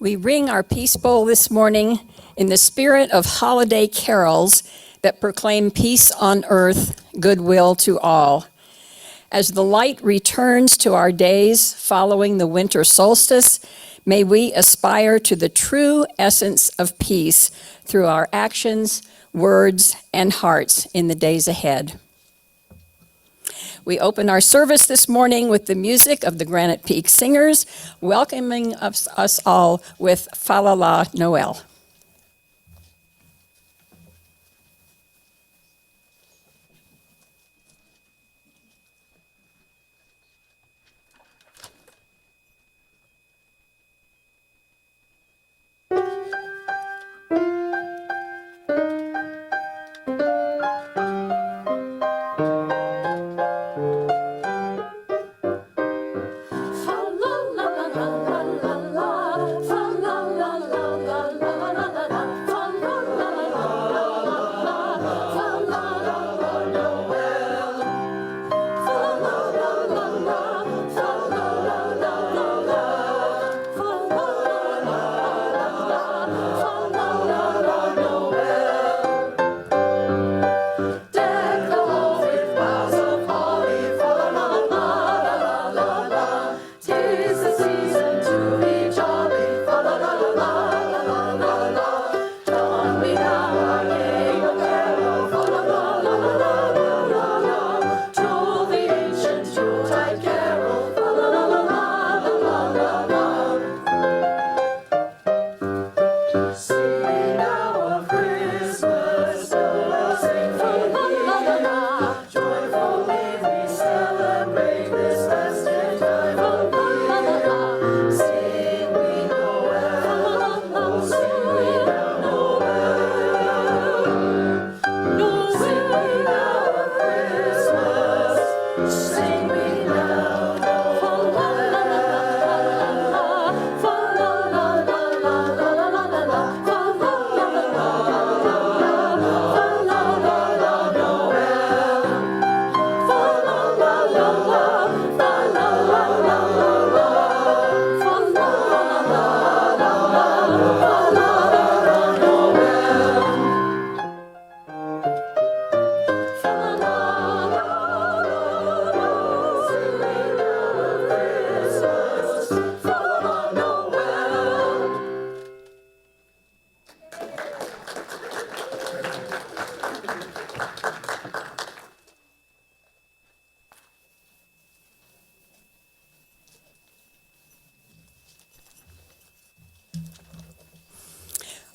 We ring our peace bowl this morning in the spirit of holiday carols that proclaim peace on earth, goodwill to all. As the light returns to our days following the winter solstice, may we aspire to the true essence of peace through our actions, words, and hearts in the days ahead. We open our service this morning with the music of the Granite Peak Singers, welcoming us all with Fa La La Noel.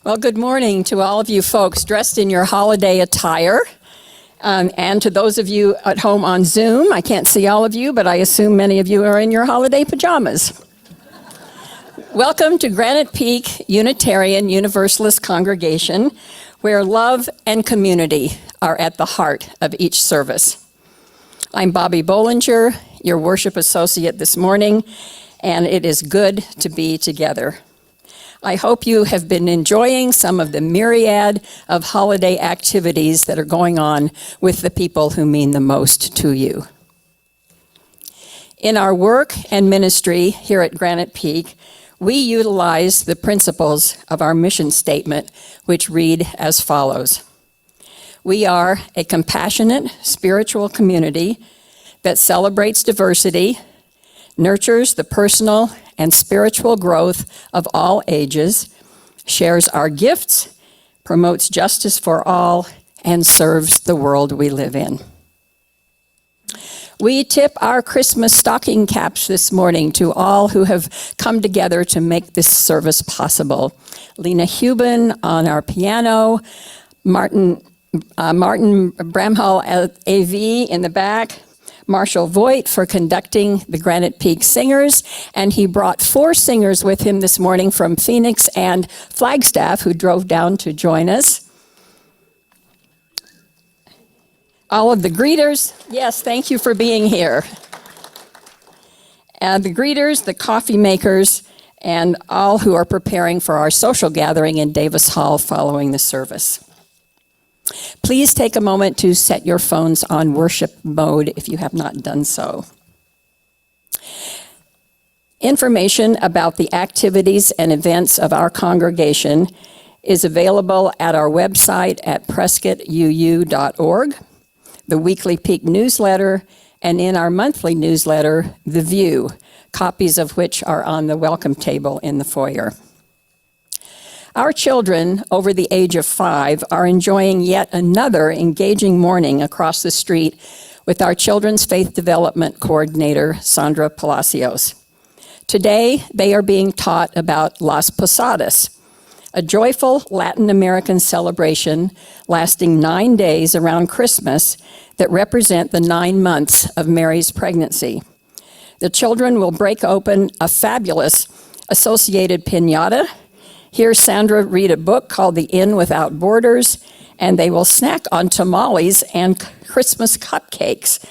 Well, good morning to all of you folks dressed in your holiday attire. And to those of you at home on Zoom, I can't see all of you, but I assume many of you are in your holiday pajamas. Welcome to Granite Peak Unitarian Universalist congregation, where love and community are at the heart of each service. I'm Bobby Bollinger, your worship associate this morning, and it is good to be together. I hope you have been enjoying some of the myriad of holiday activities that are going on with the people who mean the most to you. In our work and ministry here at Granite Peak, we utilize the principles of our mission statement, which read as follows. We are a compassionate spiritual community that celebrates diversity, nurtures the personal and spiritual growth of all ages, shares our gifts, promotes justice for all, and serves the world we live in. We tip our Christmas stocking caps this morning to all who have come together to make this service possible. Lena Huben on our piano, Martin Bramhall AV in the back, Marshall Voigt for conducting the Granite Peak Singers, and he brought 4 singers with him this morning from Phoenix and Flagstaff who drove down to join us. All of the greeters, yes, thank you for being here. The greeters, the coffee makers, and all who are preparing for our social gathering in Davis Hall following the service. Please take a moment to set your phones on worship mode if you have not done so. Information about the activities and events of our congregation is available at our website at prescottuu.org, the weekly Peak newsletter, and in our monthly newsletter, The View, copies of which are on the welcome table in the foyer. Our children over the age of 5 are enjoying yet another engaging morning across the street with our Children's Faith Development Coordinator, Sandra Palacios. Today, they are being taught about Las Posadas, a joyful Latin American celebration lasting 9 days around Christmas that represent the 9 months of Mary's pregnancy. The children will break open a fabulous associated piñata, hear Sandra read a book called The Inn Without Borders, and they will snack on tamales and Christmas cupcakes.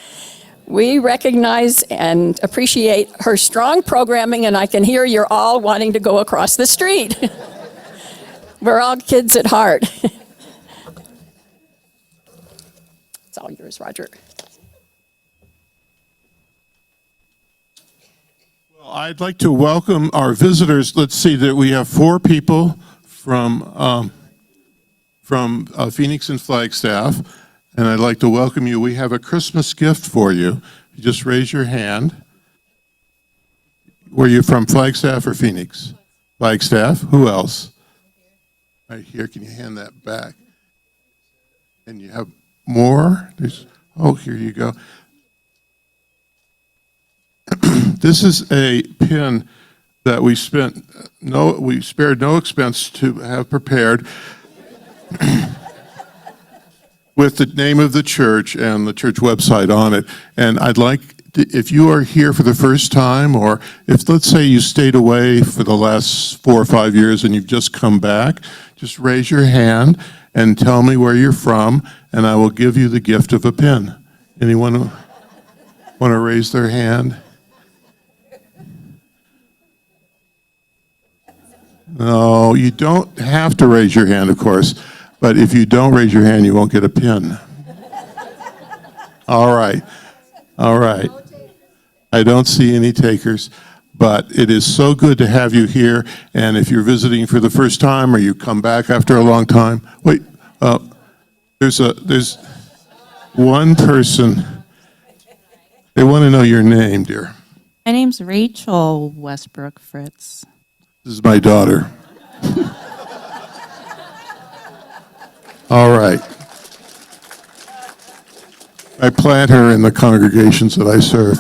We recognize and appreciate her strong programming, and I can hear you're all wanting to go across the street. We're all kids at heart. It's all yours, Roger. Well, I'd like to welcome our visitors. Let's see that we have 4 people from Phoenix and Flagstaff, and I'd like to welcome you. We have a Christmas gift for you. You just raise your hand. Were you from Flagstaff or Phoenix? Flagstaff. Who else? Right here. Can you hand that back? And you have more? Here you go. This is a pin that we spared no expense to have prepared with the name of the church and the church website on it. And I'd like, if you are here for the first time, or if, let's say, you stayed away for the last 4 or 5 years and you've just come back, just raise your hand and tell me where you're from, and I will give you the gift of a pin. Anyone want to raise their hand? No, you don't have to raise your hand, of course, but if you don't raise your hand, you won't get a pin. All right. I don't see any takers, but it is so good to have you here, and if you're visiting for the first time or you come back after a long time, wait, there's one person. They want to know your name, dear. My name's Rachel Westbrook Fritts. This is my daughter. All right. I plant her in the congregations that I serve.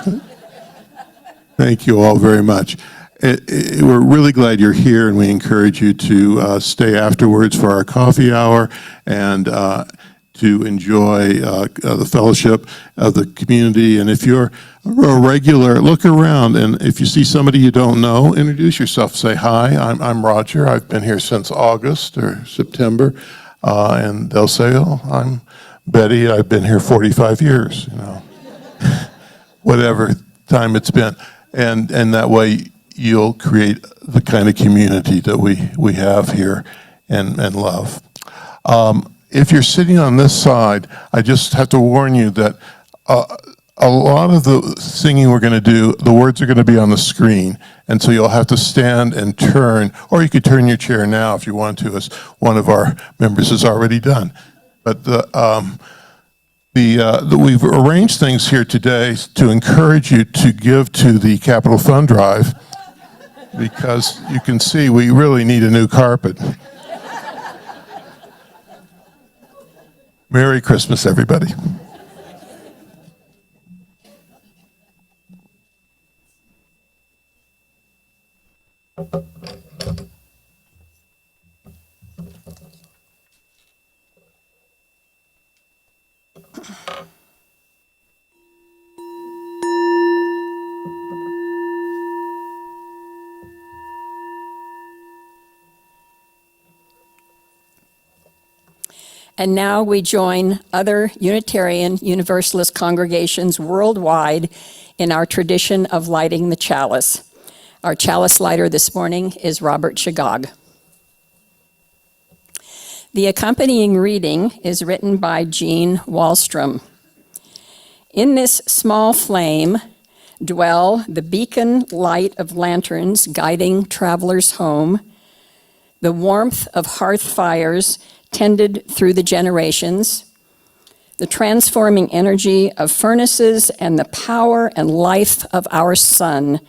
Thank you all very much. We're really glad you're here, and we encourage you to stay afterwards for our coffee hour and to enjoy the fellowship of the community. And if you're a regular, look around, and if you see somebody you don't know, introduce yourself. Say, hi, I'm Roger. I've been here since August or September. And they'll say, oh, I'm Betty. I've been here 45 years, whatever time it's been. And that way you'll create the kind of community that we have here and love. If you're sitting on this side, I just have to warn you that a lot of the singing we're going to do, the words are going to be on the screen, and so you'll have to stand and turn, or you could turn your chair now if you want to, as one of our members has already done. But we've arranged things here today to encourage you to give to the Capital Fund Drive, because you can see we really need a new carpet. Merry Christmas, everybody. And now we join other Unitarian Universalist congregations worldwide in our tradition of lighting the chalice. Our chalice lighter this morning is Robert Chagog. The accompanying reading is written by Jean Wallstrom. In this small flame, dwell the beacon light of lanterns guiding travelers home, the warmth of hearth fires tended through the generations, the transforming energy of furnaces, and the power and life of our sun.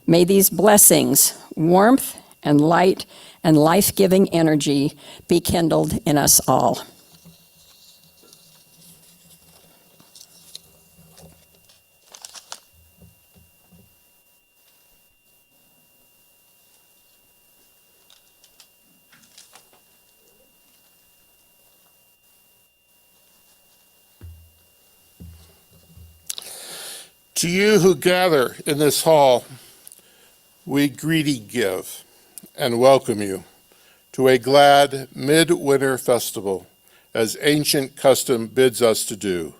May these blessings, warmth and light and life-giving energy, be kindled in us all. To you who gather in this hall, we greedy give and welcome you to a glad midwinter festival, as ancient custom bids us to do.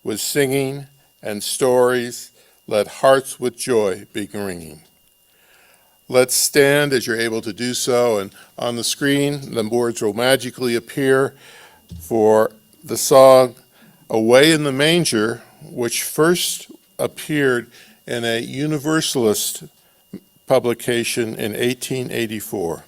With singing and stories, let hearts with joy be ringing. Let's stand as you're able to do so, and on the screen, the boards will magically appear for the song Away in the Manger, which first appeared in a Universalist publication in 1884.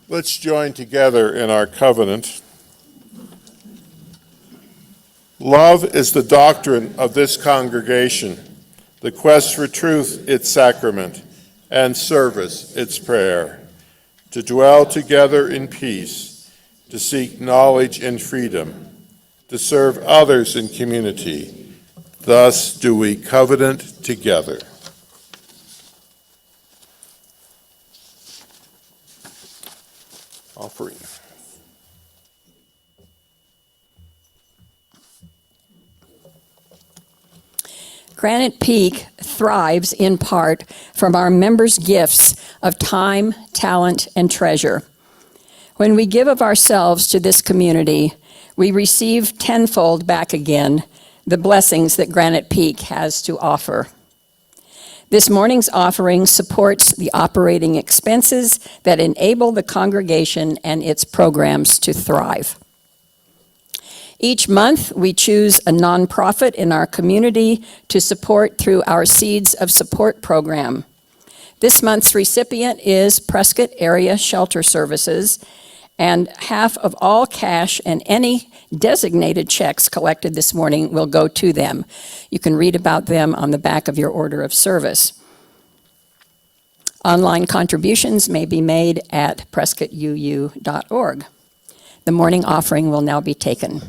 Let's join together in our covenant. Love is the doctrine of this congregation, the quest for truth its sacrament, and service its prayer. To dwell together in peace, to seek knowledge and freedom, to serve others in community. Thus do we covenant together. Offering. Granite Peak thrives in part from our members' gifts of time, talent, and treasure. When we give of ourselves to this community, we receive tenfold back again the blessings that Granite Peak has to offer. This morning's offering supports the operating expenses that enable the congregation and its programs to thrive. Each month, we choose a nonprofit in our community to support through our Seeds of Support program. This month's recipient is Prescott Area Shelter Services, and half of all cash and any designated checks collected this morning will go to them. You can read about them on the back of your order of service. Online contributions may be made at prescottuu.org. The morning offering will now be taken.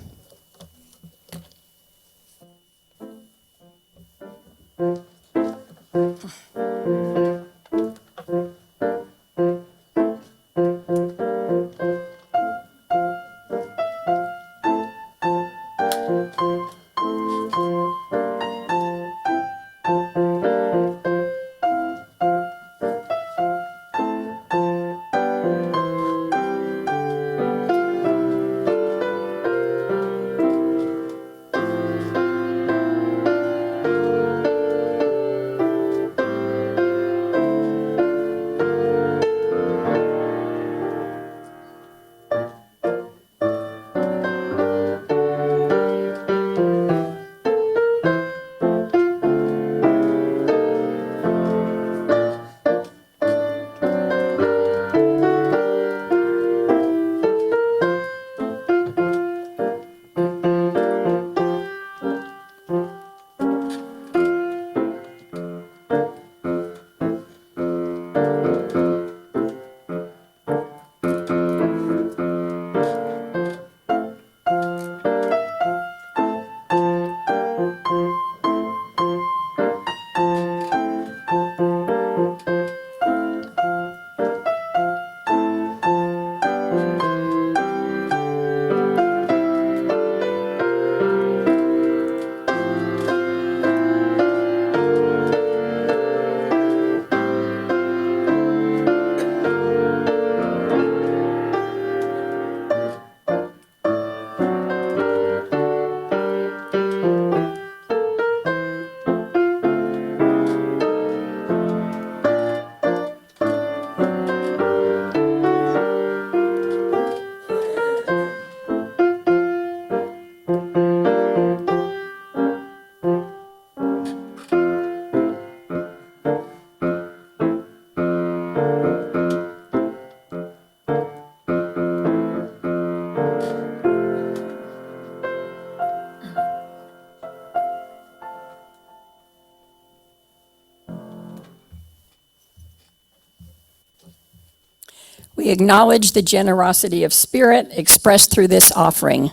We acknowledge the generosity of spirit expressed through this offering.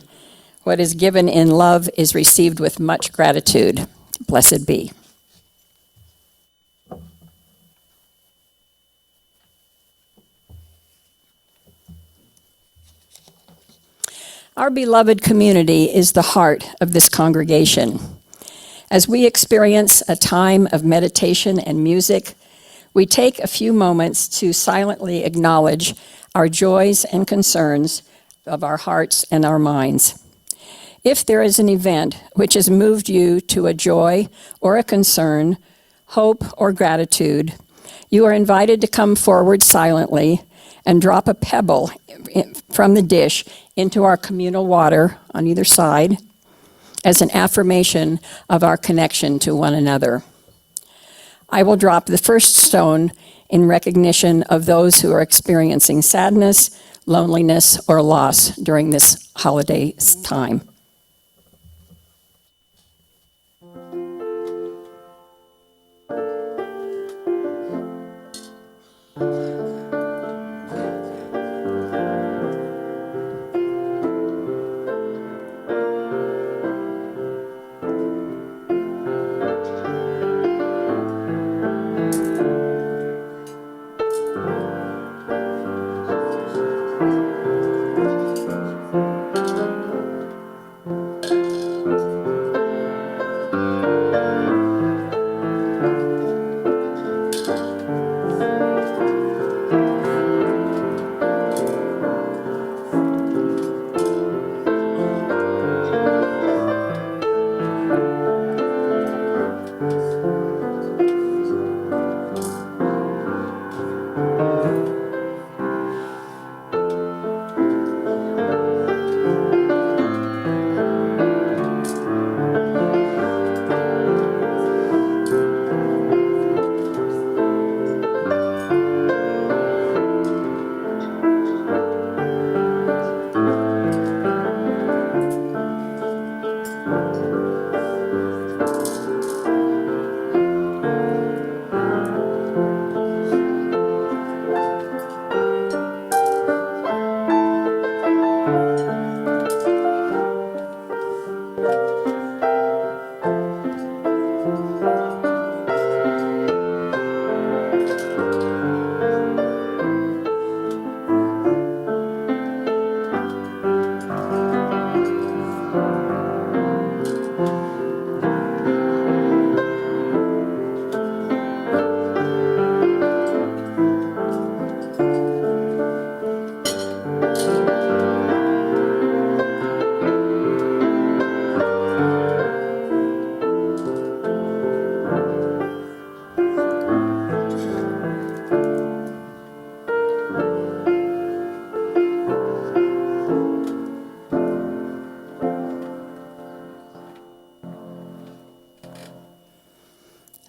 What is given in love is received with much gratitude. Blessed be. Our beloved community is the heart of this congregation. As we experience a time of meditation and music, we take a few moments to silently acknowledge our joys and concerns of our hearts and our minds. If there is an event which has moved you to a joy or a concern, hope or gratitude, you are invited to come forward silently and drop a pebble from the dish into our communal water on either side as an affirmation of our connection to one another. I will drop the first stone in recognition of those who are experiencing sadness, loneliness, or loss during this holiday time.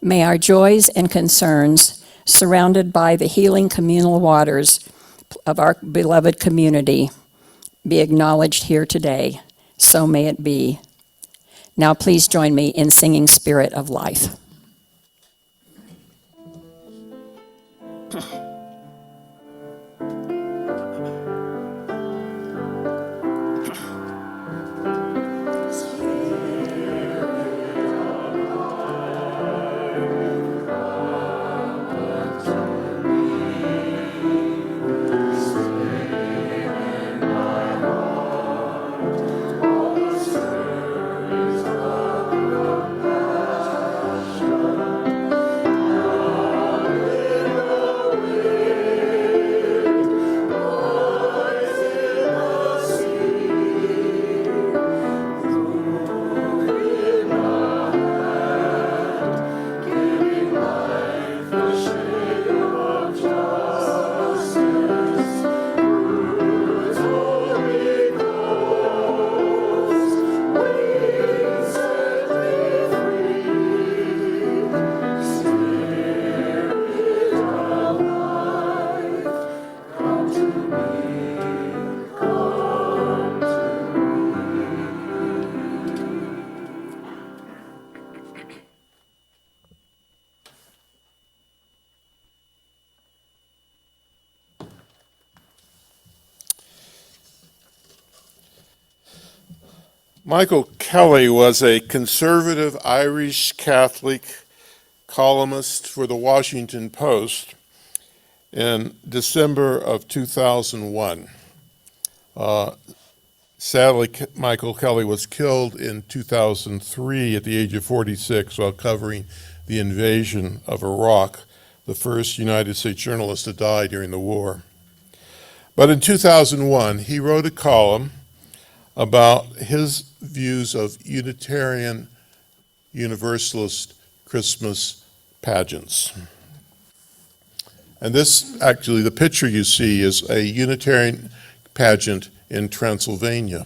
May our joys and concerns, surrounded by the healing communal waters of our beloved community, be acknowledged here today. So may it be. Now please join me in singing Spirit of Life. Michael Kelly was a conservative Irish Catholic columnist for the Washington Post in December of 2001. Sadly, Michael Kelly was killed in 2003 at the age of 46 while covering the invasion of Iraq, the first United States journalist to die during the war. But in 2001, he wrote a column about his views of Unitarian Universalist Christmas pageants. And this, actually, the picture you see is a Unitarian pageant in Transylvania.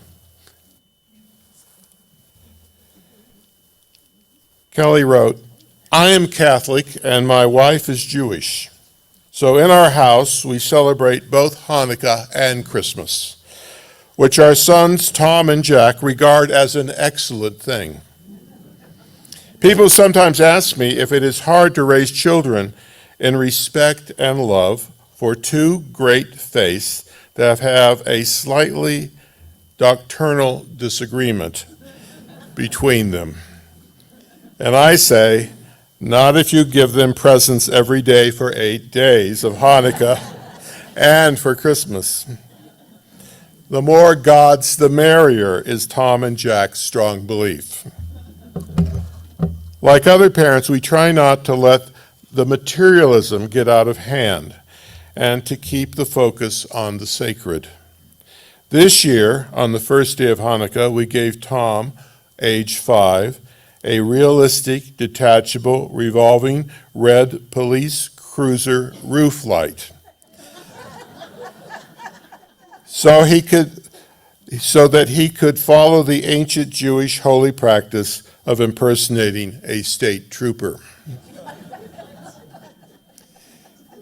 Kelly wrote, "I am Catholic and my wife is Jewish. So in our house, we celebrate both Hanukkah and Christmas, which our sons Tom and Jack regard as an excellent thing. People sometimes ask me if it is hard to raise children in respect and love for two great faiths that have a slightly doctrinal disagreement between them. And I say, not if you give them presents every day for 8 days of Hanukkah and for Christmas. The more gods, the merrier, is Tom and Jack's strong belief. Like other parents, we try not to let the materialism get out of hand and to keep the focus on the sacred. This year, on the first day of Hanukkah, we gave Tom, age 5, a realistic, detachable, revolving red police cruiser roof light. So that he could follow the ancient Jewish holy practice of impersonating a state trooper.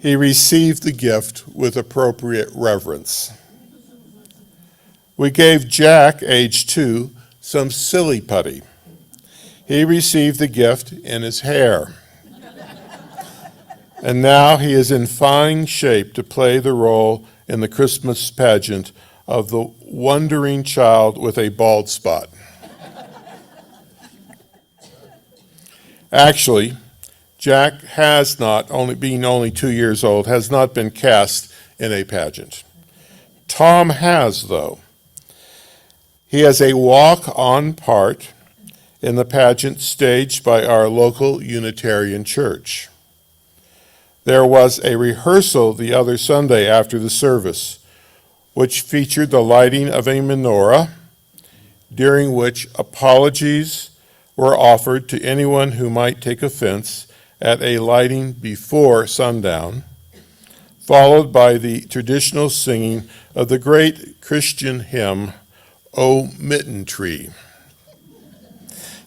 He received the gift with appropriate reverence. We gave Jack, age 2, some silly putty. He received the gift in his hair. And now he is in fine shape to play the role in the Christmas pageant of the wondering child with a bald spot. Actually, Jack has not, being only 2 years old, has not been cast in a pageant. Tom has, though. He has a walk-on part in the pageant staged by our local Unitarian church. There was a rehearsal the other Sunday after the service, which featured the lighting of a menorah, during which apologies were offered to anyone who might take offense at a lighting before sundown, followed by the traditional singing of the great Christian hymn, O Mitten Tree,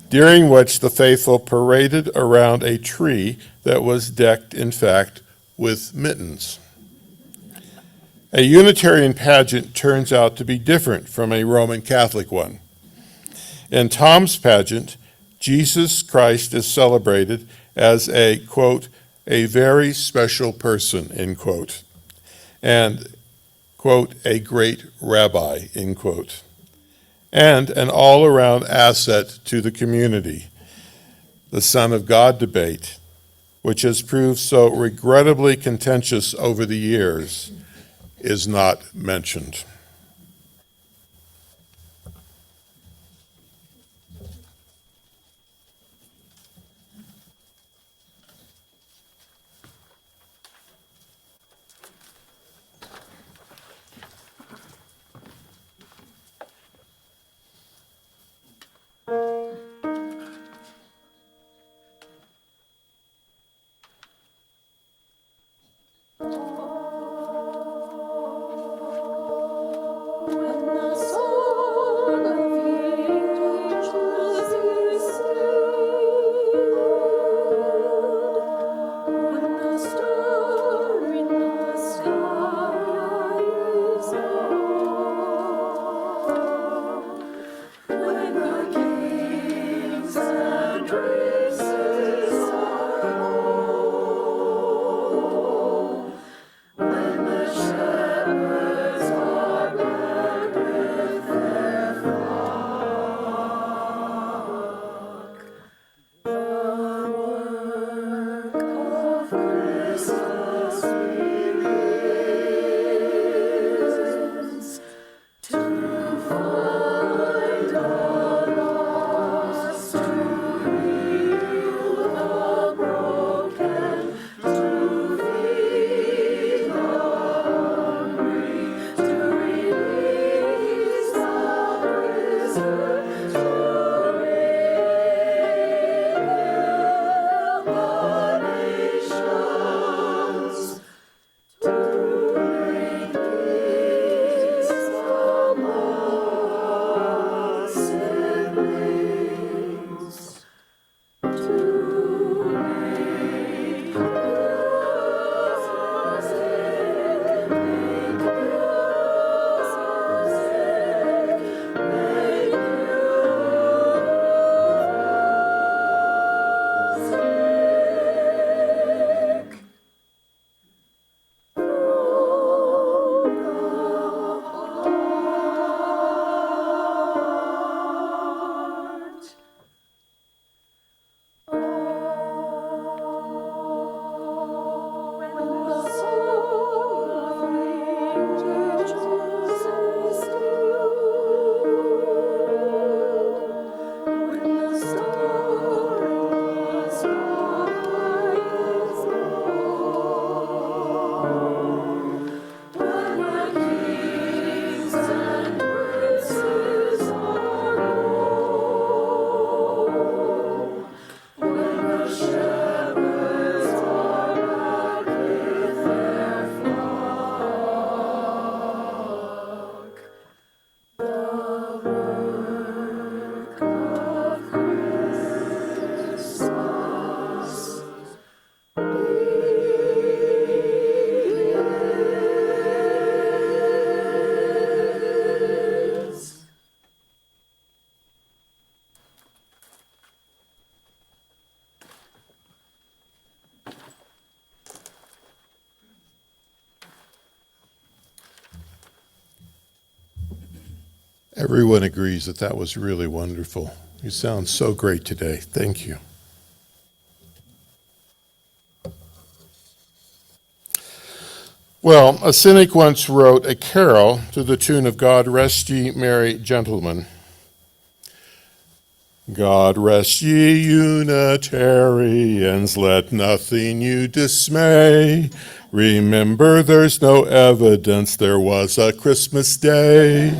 during which the faithful paraded around a tree that was decked, in fact, with mittens. A Unitarian pageant turns out to be different from a Roman Catholic one. In Tom's pageant, Jesus Christ is celebrated as a, quote, a very special person, end quote, and, quote, a great rabbi, end quote, and an all-around asset to the community. The Son of God debate, which has proved so regrettably contentious over the years, is not mentioned. Everyone agrees that that was really wonderful. You sound so great today. Thank you. Well, a cynic once wrote a carol to the tune of God Rest Ye Merry Gentlemen. God rest ye Unitarians, let nothing you dismay. Remember there's no evidence there was a Christmas day.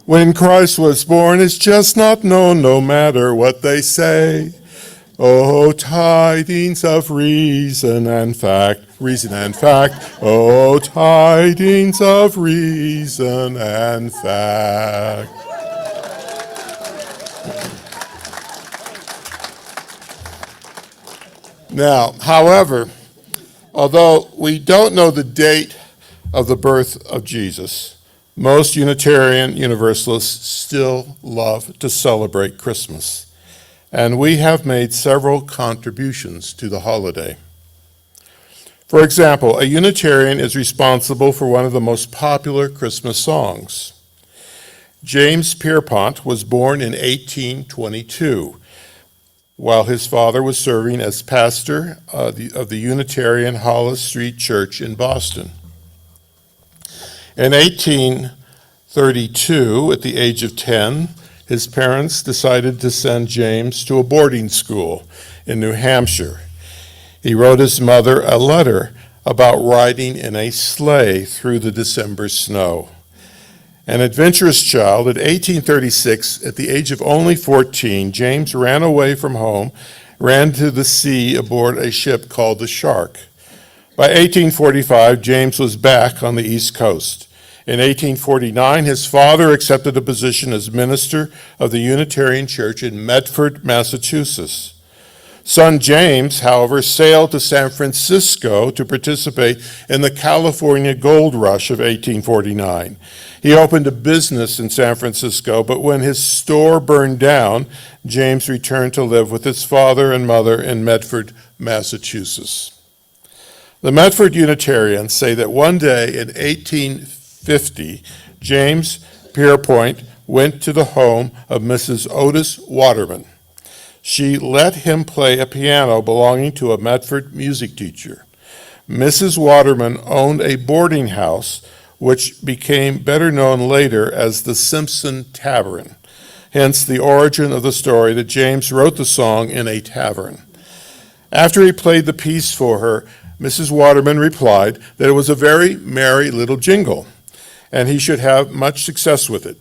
When Christ was born, it's just not known, no matter what they say. Oh, tidings of reason and fact, oh, tidings of reason and fact. Now, however, although we don't know the date of the birth of Jesus, most Unitarian Universalists still love to celebrate Christmas, and we have made several contributions to the holiday. For example, a Unitarian is responsible for one of the most popular Christmas songs. James Pierpont was born in 1822, while his father was serving as pastor of the Unitarian Hollis Street Church in Boston. In 1832, at the age of 10, his parents decided to send James to a boarding school in New Hampshire. He wrote his mother a letter about riding in a sleigh through the December snow. An adventurous child, at 1836, at the age of only 14, James ran away from home, ran to the sea aboard a ship called the Shark. By 1845, James was back on the East Coast. In 1849, his father accepted a position as minister of the Unitarian Church in Medford, Massachusetts. Son James, however, sailed to San Francisco to participate in the California gold rush of 1849. He opened a business in San Francisco, but when his store burned down, James returned to live with his father and mother in Medford, Massachusetts. The Medford Unitarians say that one day in 1850, James Pierpont went to the home of Mrs. Otis Waterman. She let him play a piano belonging to a Medford music teacher. Mrs. Waterman owned a boarding house, which became better known later as the Simpson Tavern, hence the origin of the story that James wrote the song in a tavern. After he played the piece for her, Mrs. Waterman replied that it was a very merry little jingle, and he should have much success with it.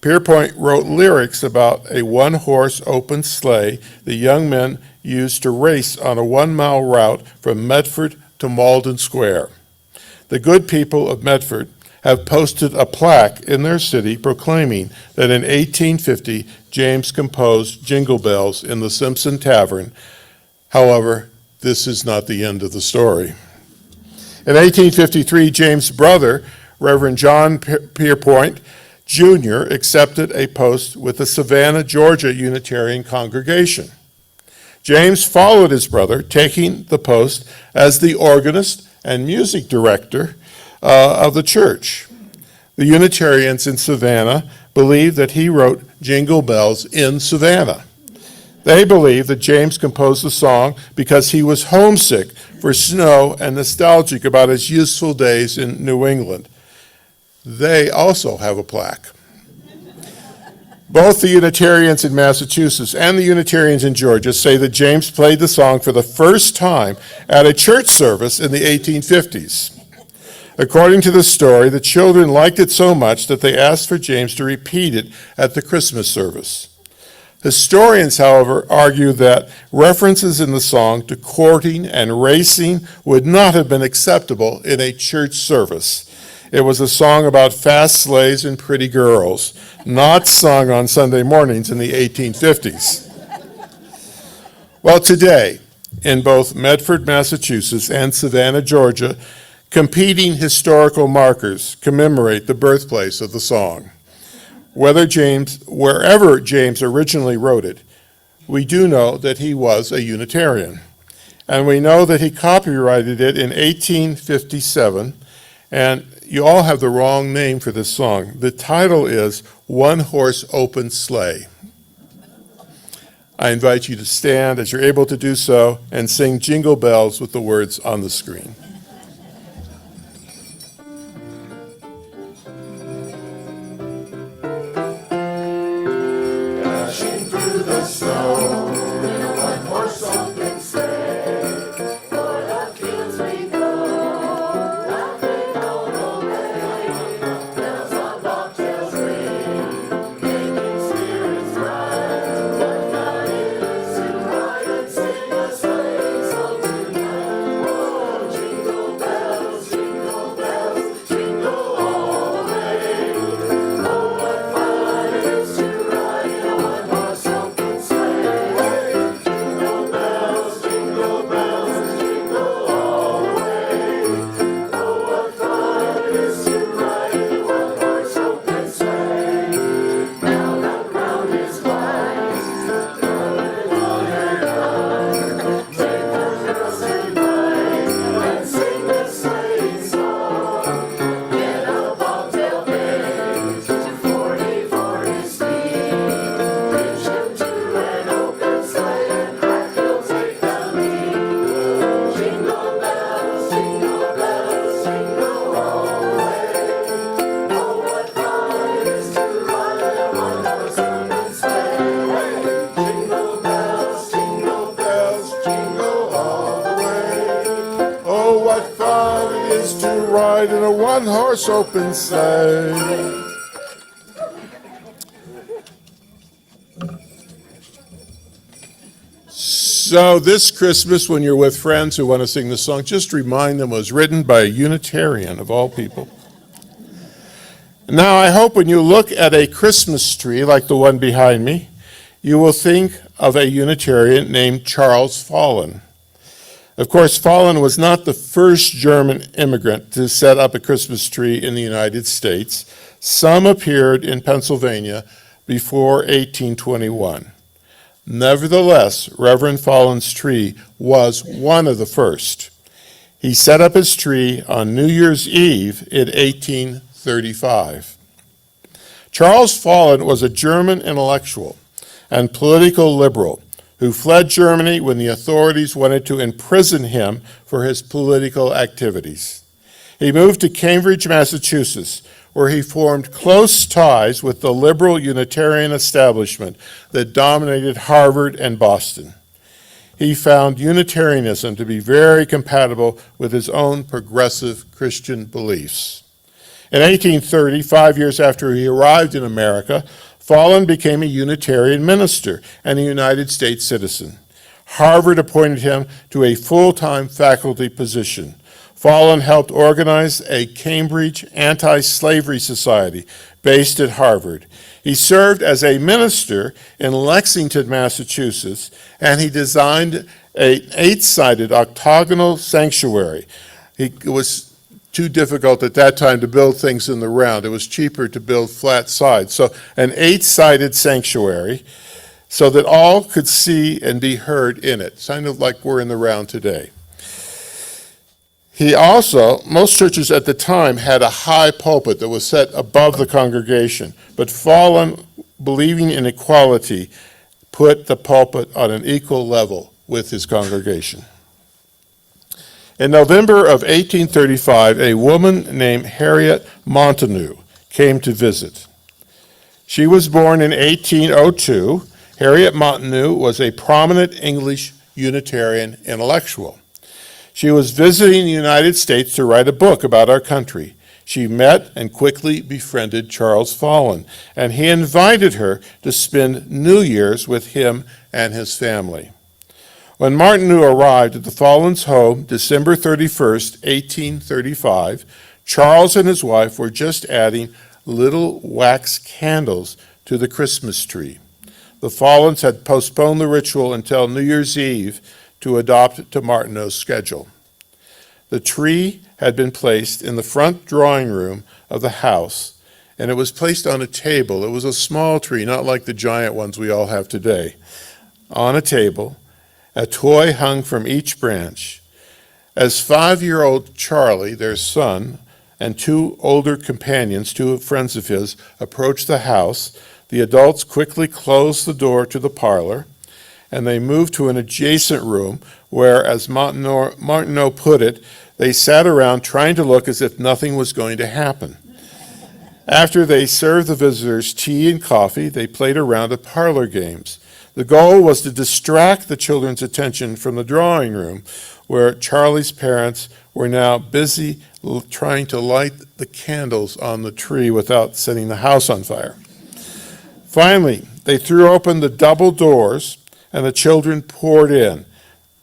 Pierpont wrote lyrics about a one-horse open sleigh the young men used to race on a 1-mile route from Medford to Malden Square. The good people of Medford have posted a plaque in their city proclaiming that in 1850 James composed Jingle Bells in the Simpson Tavern. However, this is not the end of the story. In 1853, James' brother, Reverend John Pierpont, Jr., accepted a post with the Savannah, Georgia Unitarian congregation. James followed his brother, taking the post as the organist and music director of the church. The Unitarians in Savannah believe that he wrote Jingle Bells in Savannah. They believe that James composed the song because he was homesick for snow and nostalgic about his youthful days in New England. They also have a plaque. Both the Unitarians in Massachusetts and the Unitarians in Georgia say that James played the song for the first time at a church service in the 1850s. According to the story, the children liked it so much that they asked for James to repeat it at the Christmas service. Historians, however, argue that references in the song to courting and racing would not have been acceptable in a church service. It was a song about fast sleighs and pretty girls, not sung on Sunday mornings in the 1850s. Well, today, in both Medford, Massachusetts and Savannah, Georgia, competing historical markers commemorate the birthplace of the song. Wherever James originally wrote it, we do know that he was a Unitarian. And we know that he copyrighted it in 1857, and you all have the wrong name for this song. The title is One Horse Open Sleigh. I invite you to stand as you're able to do so and sing Jingle Bells with the words on the screen. Dashing through the snow in a one-horse open sleigh, o'er the fields we go, laughing all the way. Bells on bobtails ring, making spirits bright. What fun it is to ride and sing a sleigh song tonight! Oh, jingle bells, jingle all the way. Oh, what fun it is to ride in a one-horse open sleigh. Jingle bells, jingle all the way. Oh, what fun it is to ride in a one-horse open sleigh. Now the ground is white, covered water gone. Take the girls tonight and sing the sleighing song. Get a bobtail bag to 40 speed. Reach into an open sleigh and crack, you'll take the lead. Jingle bells, jingle all the way. Oh, what fun it is to ride in a one-horse open sleigh. Jingle bells, jingle all the way. Oh, what fun it is to ride in a one-horse open sleigh. So this Christmas, when you're with friends who want to sing the song, just remind them it was written by a Unitarian of all people. Now, I hope when you look at a Christmas tree like the one behind me, you will think of a Unitarian named Charles Follen. Of course, Follen was not the first German immigrant to set up a Christmas tree in the United States. Some appeared in Pennsylvania before 1821. Nevertheless, Reverend Follen's tree was one of the first. He set up his tree on New Year's Eve in 1835. Charles Follen was a German intellectual and political liberal who fled Germany when the authorities wanted to imprison him for his political activities. He moved to Cambridge, Massachusetts, where he formed close ties with the liberal Unitarian establishment that dominated Harvard and Boston. He found Unitarianism to be very compatible with his own progressive Christian beliefs. In 1830, 5 years after he arrived in America, Follen became a Unitarian minister and a United States citizen. Harvard appointed him to a full-time faculty position. Follen helped organize a Cambridge anti-slavery society based at Harvard. He served as a minister in Lexington, Massachusetts, and he designed an 8-sided octagonal sanctuary. It was too difficult at that time to build things in the round. It was cheaper to build flat sides. So an 8-sided sanctuary so that all could see and be heard in it, kind of like we're in the round today. He also, most churches at the time had a high pulpit that was set above the congregation, but Follen, believing in equality, put the pulpit on an equal level with his congregation. In November of 1835, a woman named Harriet Montagu came to visit. She was born in 1802. Harriet Montagu was a prominent English Unitarian intellectual. She was visiting the United States to write a book about our country. She met and quickly befriended Charles Follen, and he invited her to spend New Year's with him and his family. When Montagu arrived at the Follen's home, December 31st, 1835, Charles and his wife were just adding little wax candles to the Christmas tree. The Follens had postponed the ritual until New Year's Eve to adopt to Montagu's schedule. The tree had been placed in the front drawing room of the house, and it was placed on a table. It was a small tree, not like the giant ones we all have today. On a table, a toy hung from each branch. As 5-year-old Charlie, their son, and two older companions, two friends of his, approached the house. The adults quickly closed the door to the parlor, and they moved to an adjacent room where, as Martineau put it, they sat around trying to look as if nothing was going to happen. After they served the visitors tea and coffee, they played a round of parlor games. The goal was to distract the children's attention from the drawing room, where Charlie's parents were now busy trying to light the candles on the tree without setting the house on fire. Finally, they threw open the double doors, and the children poured in,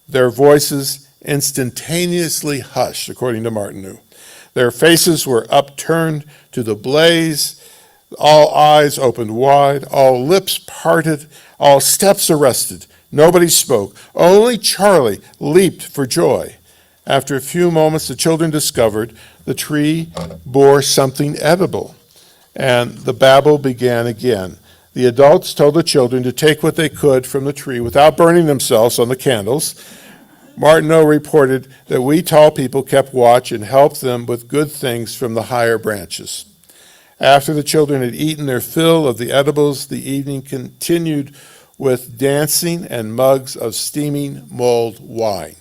their voices instantaneously hushed, according to Martineau. Their faces were upturned to the blaze, all eyes opened wide, all lips parted, all steps arrested. Nobody spoke. Only Charlie leaped for joy. After a few moments, the children discovered the tree bore something edible, and the babble began again. The adults told the children to take what they could from the tree without burning themselves on the candles. Martineau reported that we tall people kept watch and helped them with good things from the higher branches. After the children had eaten their fill of the edibles, the evening continued with dancing and mugs of steaming mulled wine.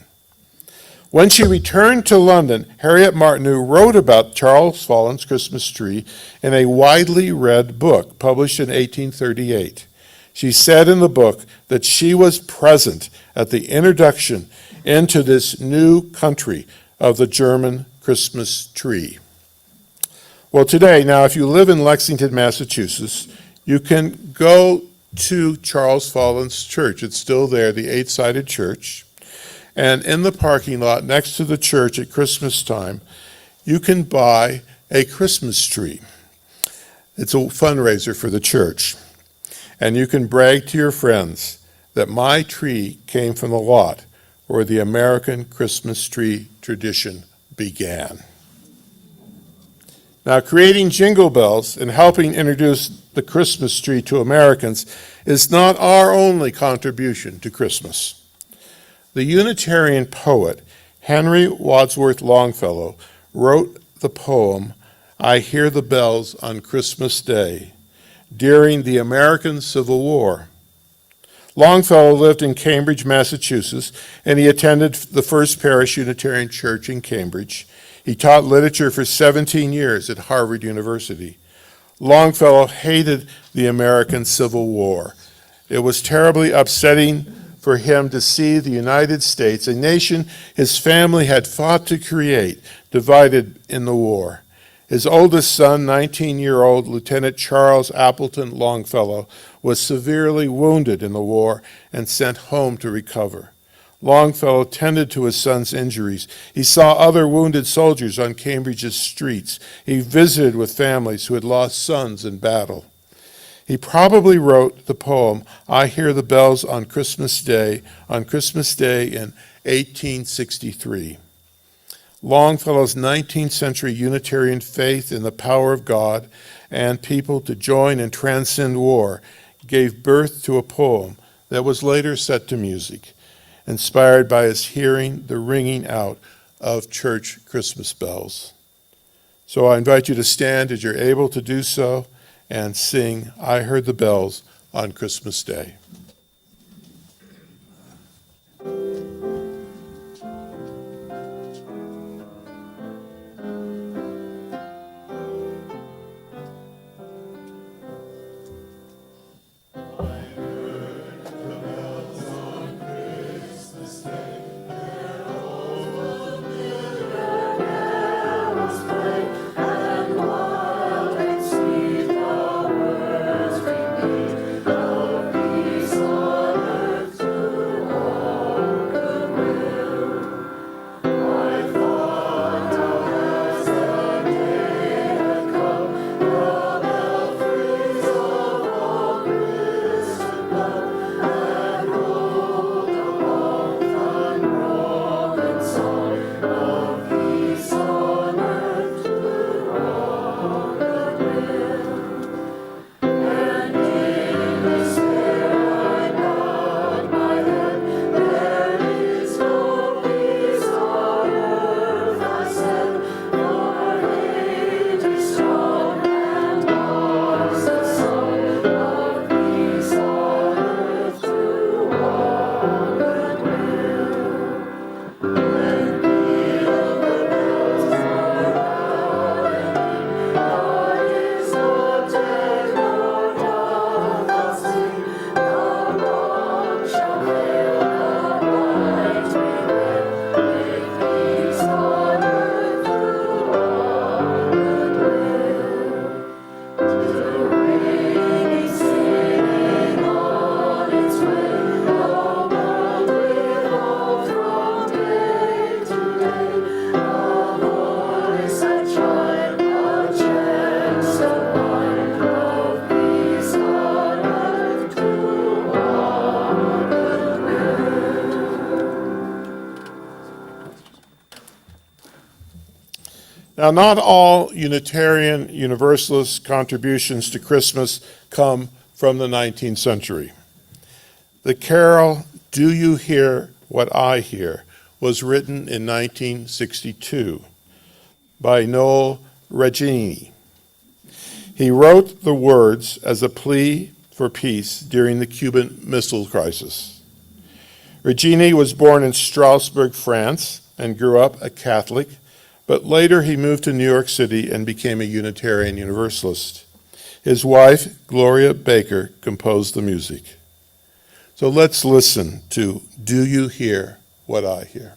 When she returned to London, Harriet Martineau wrote about Charles Follin's Christmas tree in a widely read book published in 1838. She said in the book that she was present at the introduction into this new country of the German Christmas tree. Well, today, now, if you live in Lexington, Massachusetts, you can go to Charles Follin's church. It's still there, the eight-sided church. And in the parking lot next to the church at Christmas time, you can buy a Christmas tree. It's a fundraiser for the church. And you can brag to your friends that my tree came from the lot where the American Christmas tree tradition began. Now, creating jingle bells and helping introduce the Christmas tree to Americans is not our only contribution to Christmas. The Unitarian poet Henry Wadsworth Longfellow wrote the poem, "I Hear the Bells on Christmas Day," during the American Civil War. Longfellow lived in Cambridge, Massachusetts, and he attended the First Parish Unitarian Church in Cambridge. He taught literature for 17 years at Harvard University. Longfellow hated the American Civil War. It was terribly upsetting for him to see the United States, a nation his family had fought to create, divided in the war. His oldest son, 19-year-old Lieutenant Charles Appleton Longfellow, was severely wounded in the war and sent home to recover. Longfellow tended to his son's injuries. He saw other wounded soldiers on Cambridge's streets. He visited with families who had lost sons in battle. He probably wrote the poem, "I Hear the Bells on Christmas Day" in 1863. Longfellow's 19th century Unitarian faith in the power of God and people to join and transcend war gave birth to a poem that was later set to music, inspired by his hearing the ringing out of church Christmas bells. So I invite you to stand as you're able to do so and sing, "I Heard the Bells on Christmas Day." And wild and sweet the words repeat of peace. Now, not all Unitarian Universalist contributions to Christmas come from the 19th century. The carol, "Do You Hear What I Hear," was written in 1962 by Noel Regini. He wrote the words as a plea for peace during the Cuban Missile Crisis. Regini was born in Strasbourg, France, and grew up a Catholic, but later he moved to New York City and became a Unitarian Universalist. His wife, Gloria Baker, composed the music. So let's listen to "Do You Hear What I Hear?"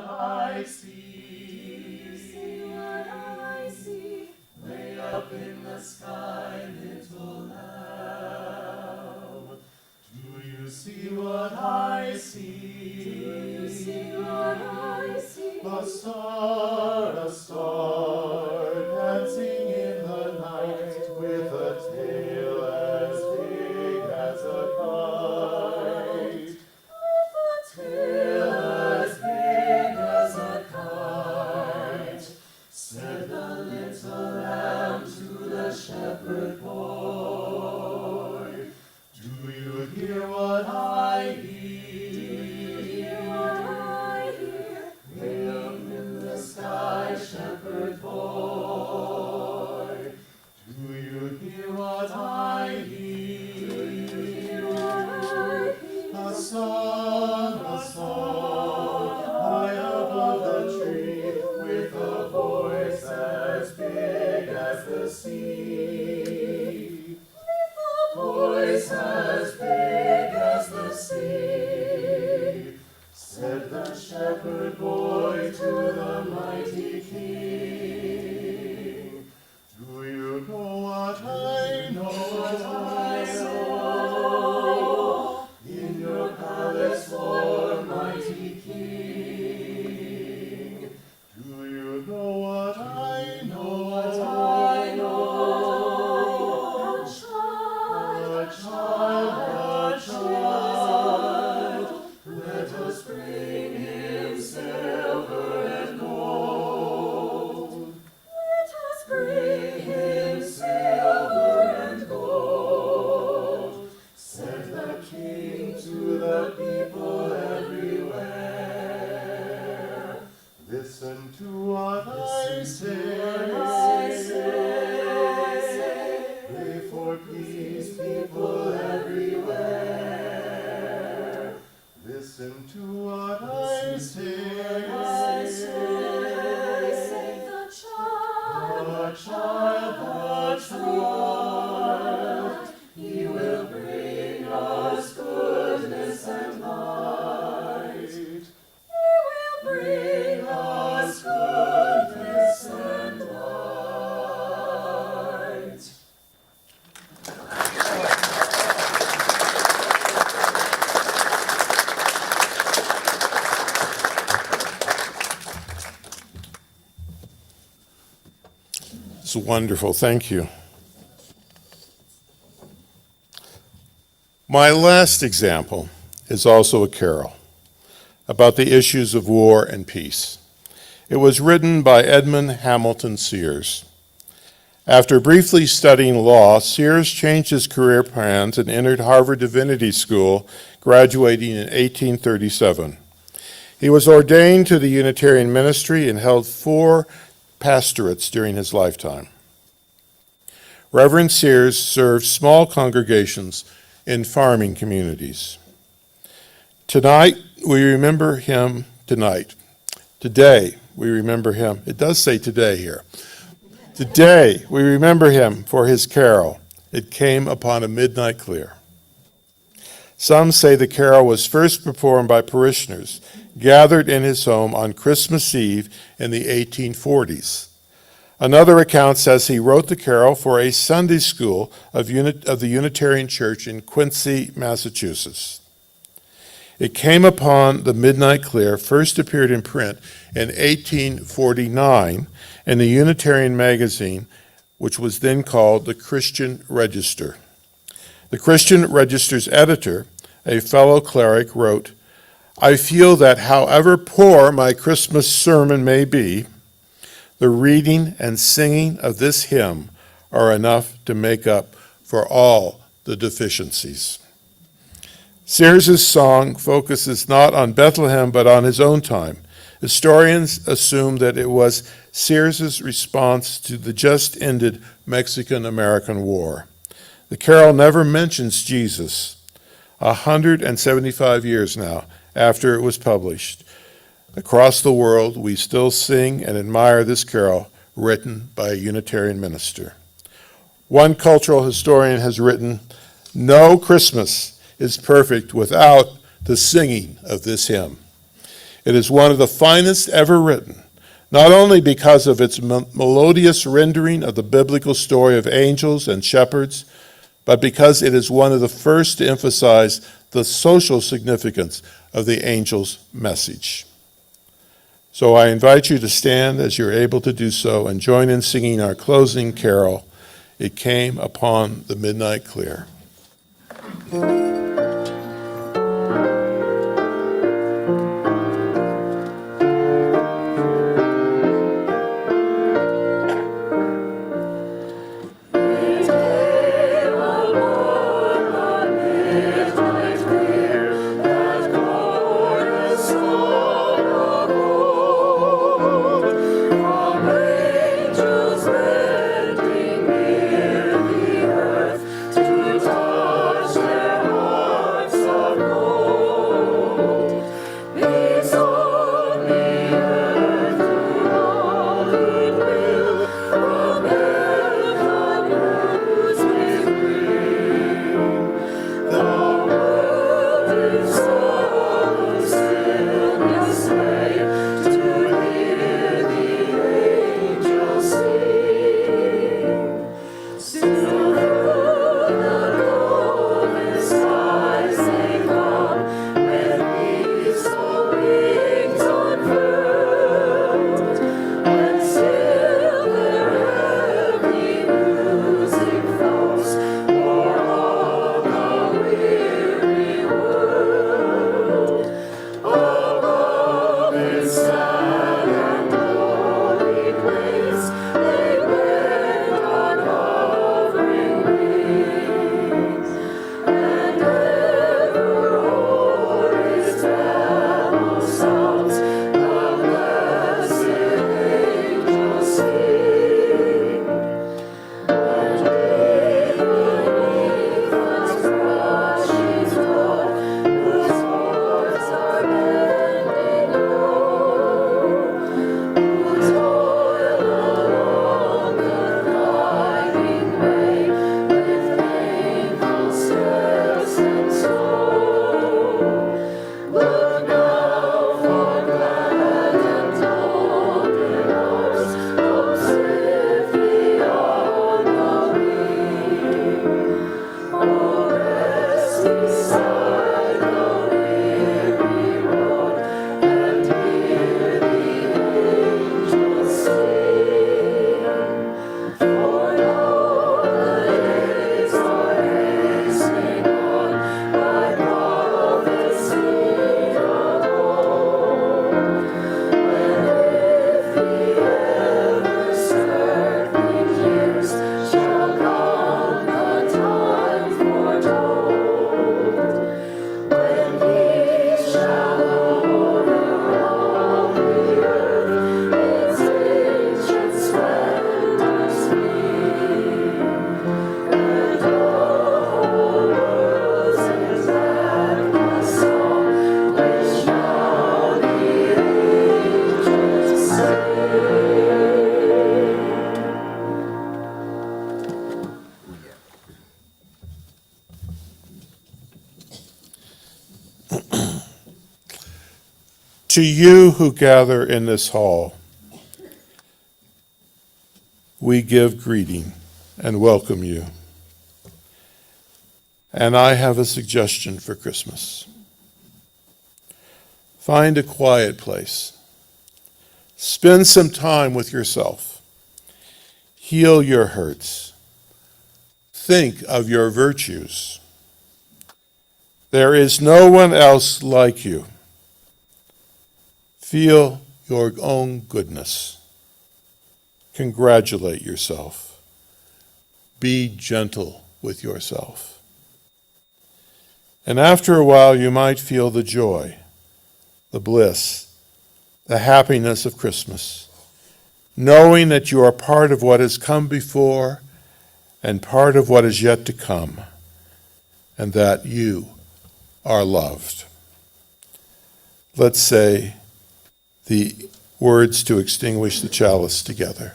I see what I see, way up in the sky, little lamb. Do you see what I see? Do you see what I see? A star, dancing in the night, with a tail as big as a kite. With a tail as big as a kite, said the little lamb to the shepherd boy. Do you hear what I hear? Do you hear what I hear? Way up in the sky, shepherd boy. Do you hear what I hear? Do you hear what I hear? A song, high above the tree, with a voice as big as the sea. With a voice as big as the sea, said the shepherd boy to the mighty king. Do you know what I know? What I know? In your palace, Lord, mighty king. Do you know what I know? What I know? A child, let us bring him silver and gold. Let us bring him silver and gold, said the king to the people everywhere. Listen to what I say. Pray for peace, people everywhere. Listen to what I say. The child, he will bring us goodness and light. He will bring us goodness and light. It's wonderful. Thank you. My last example is also a carol about the issues of war and peace. It was written by Edmund Hamilton Sears. After briefly studying law, Sears changed his career plans and entered Harvard Divinity School, graduating in 1837. He was ordained to the Unitarian ministry and held 4 pastorates during his lifetime. Reverend Sears served small congregations in farming communities. Today, we remember him. It does say today here. Today, we remember him for his carol, "It Came Upon a Midnight Clear." Some say the carol was first performed by parishioners gathered in his home on Christmas Eve in the 1840s. Another account says he wrote the carol for a Sunday school of the Unitarian Church in Quincy, Massachusetts. It came upon the midnight clear, first appeared in print in 1849 in the Unitarian magazine, which was then called the Christian Register. The Christian Register's editor, a fellow cleric, wrote, "I feel that however poor my Christmas sermon may be, the reading and singing of this hymn are enough to make up for all the deficiencies." Sears's song focuses not on Bethlehem but on his own time. Historians assume that it was Sears's response to the just ended Mexican-American War. The carol never mentions Jesus, 175 years now after it was published. Across the world, we still sing and admire this carol written by a Unitarian minister. One cultural historian has written, "No Christmas is perfect without the singing of this hymn." It is one of the finest ever written, not only because of its melodious rendering of the biblical story of angels and shepherds, but because it is one of the first to emphasize the social significance of the angel's message. So I invite you to stand as you're able to do so and join in singing our closing carol, "It Came Upon the Midnight Clear." To you who gather in this hall, we give greeting and welcome you. And I have a suggestion for Christmas. Find a quiet place. Spend some time with yourself. Heal your hurts. Think of your virtues. There is no one else like you. Feel your own goodness. Congratulate yourself. Be gentle with yourself. And after a while, you might feel the joy, the bliss, the happiness of Christmas, knowing that you are part of what has come before and part of what is yet to come, and that you are loved. Let's say the words to extinguish the chalice together.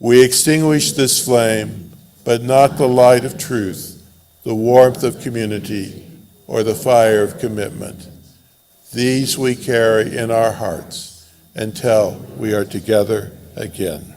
We extinguish this flame, but not the light of truth, the warmth of community, or the fire of commitment. These we carry in our hearts until we are together again.